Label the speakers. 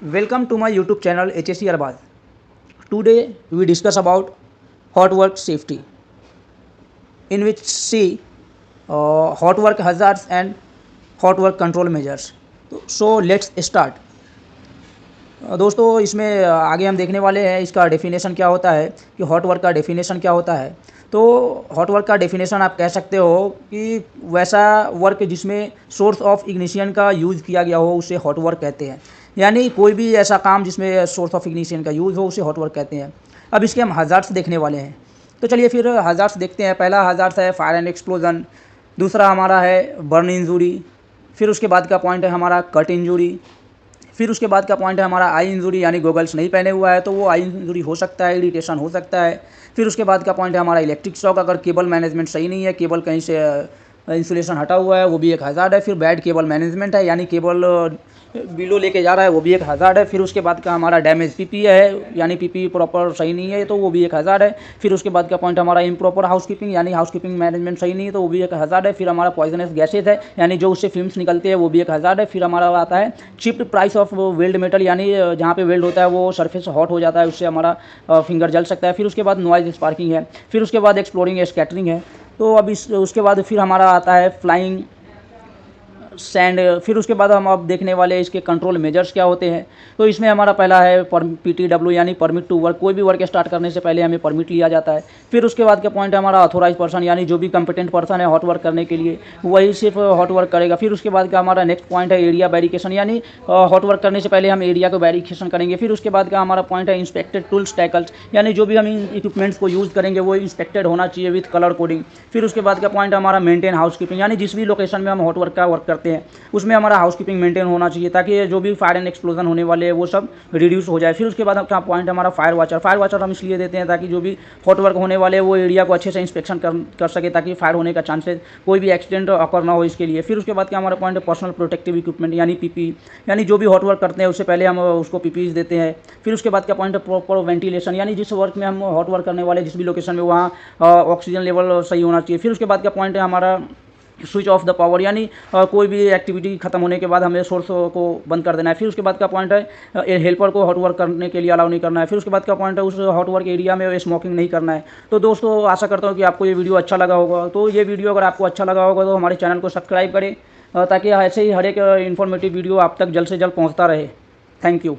Speaker 1: Welcome to my YouTube channel HSC Arbaz. Today we discuss about hot work safety, in which see hot work hazards and hot work control measures. So let's start. दोस्तों इसमें आगे हम देखने वाले हैं इसका definition क्या होता है कि हॉट वर्क का डेफिनेशन क्या होता है। तो हॉट वर्क का डेफिनेशन आप कह सकते हो कि वैसा वर्क जिसमें सोर्स ऑफ इग्निशन का यूज़ किया गया हो उसे हॉट वर्क कहते हैं। यानी कोई भी ऐसा काम जिसमें सोर्स ऑफ इग्निशन का यूज़ हो उसे हॉट वर्क कहते हैं। अब इसके हम हज़ार्ड्स देखने वाले हैं। तो चलिए फिर हज़ार्ड्स देखते हैं। पहला हज़ार्ड है फायर एंड एक्सप्लोजन, दूसरा हमारा है बर्न इंजरी, फिर उसके बाद का पॉइंट है हमारा कट इंजरी, फिर उसके बाद का पॉइंट है हमारा आई इंजरी, यानी गोगल्स नहीं पहने हुआ है तो वो आई इंजरी हो सकता है, इरिटेशन हो सकता है। फिर उसके बाद का पॉइंट है हमारा इलेक्ट्रिक शॉक, अगर केबल मैनेजमेंट सही नहीं है, केबल कहीं से इंसुलेशन हटा हुआ है, वो भी एक हज़ार्ड है। फिर बैड केबल मैनेजमेंट है, यानी केबल बिलो लेके जा रहा है, वो भी एक हज़ार्ड है। फिर उसके बाद का हमारा डैमेज पीपी है, यानी पीपी प्रॉपर सही नहीं है तो वो भी एक हज़ार्ड है। फिर उसके बाद का पॉइंट हमारा इम्प्रॉपर हाउसकीपिंग, यानी हाउसकीपिंग मैनेजमेंट सही नहीं है तो वो भी एक हज़ार्ड है। फिर हमारा पॉइजनस गैसेज है, यानी जो उससे फिल्म्स निकलते हैं वो भी एक हज़ार्ड है। फिर हमारा आता है chipped price of weld metal, यानी जहाँ पे वेल्ड होता है वो सरफेस हॉट हो जाता है, उससे हमारा फिंगर जल सकता है। फिर उसके बाद नॉइज स्पार्किंग है, फिर उसके बाद एक्सप्लोरिंग स्कैटरिंग है। तो अब उसके बाद फिर हमारा आता है फ्लाइंग सैंड। फिर उसके बाद हम अब देखने वाले इसके कंट्रोल मेजर्स क्या होते हैं। तो इसमें हमारा पहला है PTW, यानी परमिट टू वर्क। कोई भी वर्क स्टार्ट करने से पहले हमें परमिट लिया जाता है। फिर उसके बाद का पॉइंट है हमारा ऑथोराइज पर्सन, यानी जो भी कंपिटेंट पर्सन है हॉट वर्क करने के लिए वही सिर्फ हॉट वर्क करेगा। फिर उसके बाद का हमारा नेक्स्ट पॉइंट है एरिया वेरिफिकेशन, यानी हॉट वर्क करने से पहले हम एरिया को वेरिफिकेशन करेंगे। फिर उसके बाद का हमारा पॉइंट है इंस्पेक्टेड टूल्स टैकल्स, यानी जो भी हम इक्विपमेंट्स को यूज़ करेंगे वो इंस्पेक्टेड होना चाहिए विथ कलर कोडिंग। फिर उसके बाद का पॉइंट हमारा मेंटेन हाउसकीपिंग, यानी जिस भी लोकेशन में हम हॉट वर्क का वर्क करते हैं उसमें हमारा हाउसकीपिंग मेंटेन होना चाहिए ताकि जो भी फायर एंड एक्सप्लोजन होने वाले हैं वो सब रिड्यूस हो जाए। फिर उसके बाद का पॉइंट हमारा फायर वाचर। फायर वाचर हम इसलिए देते हैं ताकि जो भी हॉट वर्क होने वाले हैं वो एरिया को अच्छे से इंस्पेक्शन कर सके ताकि फायर होने का चांसेस कोई भी एक्सीडेंट अकर ना हो इसके लिए। फिर उसके बाद का हमारा पॉइंट है पर्सनल प्रोटेक्टिव इक्विपमेंट, यानी पीपी, यानी जो भी हॉट वर्क करते हैं उससे पहले हम उसको पीपीज देते हैं। फिर उसके बाद का पॉइंट है प्रॉपर वेंटिलेशन, यानी जिस वर्क में हम हॉट वर्क करने वाले जिस भी लोकेशन में वहाँ ऑक्सीजन लेवल सही होना चाहिए। फिर उसके बाद का पॉइंट है हमारा स्विच ऑफ द पावर, यानी कोई भी एक्टिविटी खत्म होने के बाद हमें सोर्स को बंद कर देना है। फिर उसके बाद का पॉइंट है हेल्पर को हॉट वर्क करने के लिए अलाउ नहीं करना है। फिर उसके बाद का पॉइंट है उस हॉट वर्क एरिया में स्मोकिंग नहीं करना है। तो दोस्तों आशा करता हूँ कि आपको ये वीडियो अच्छा लगा होगा। तो ये वीडियो अगर आपको अच्छा लगा होगा तो हमारे चैनल को सब्सक्राइब करें ताकि ऐसे ही हर एक इन्फॉर्मेटिव वीडियो आप तक जल्द से जल्द पहुँचता रहे। Thank you.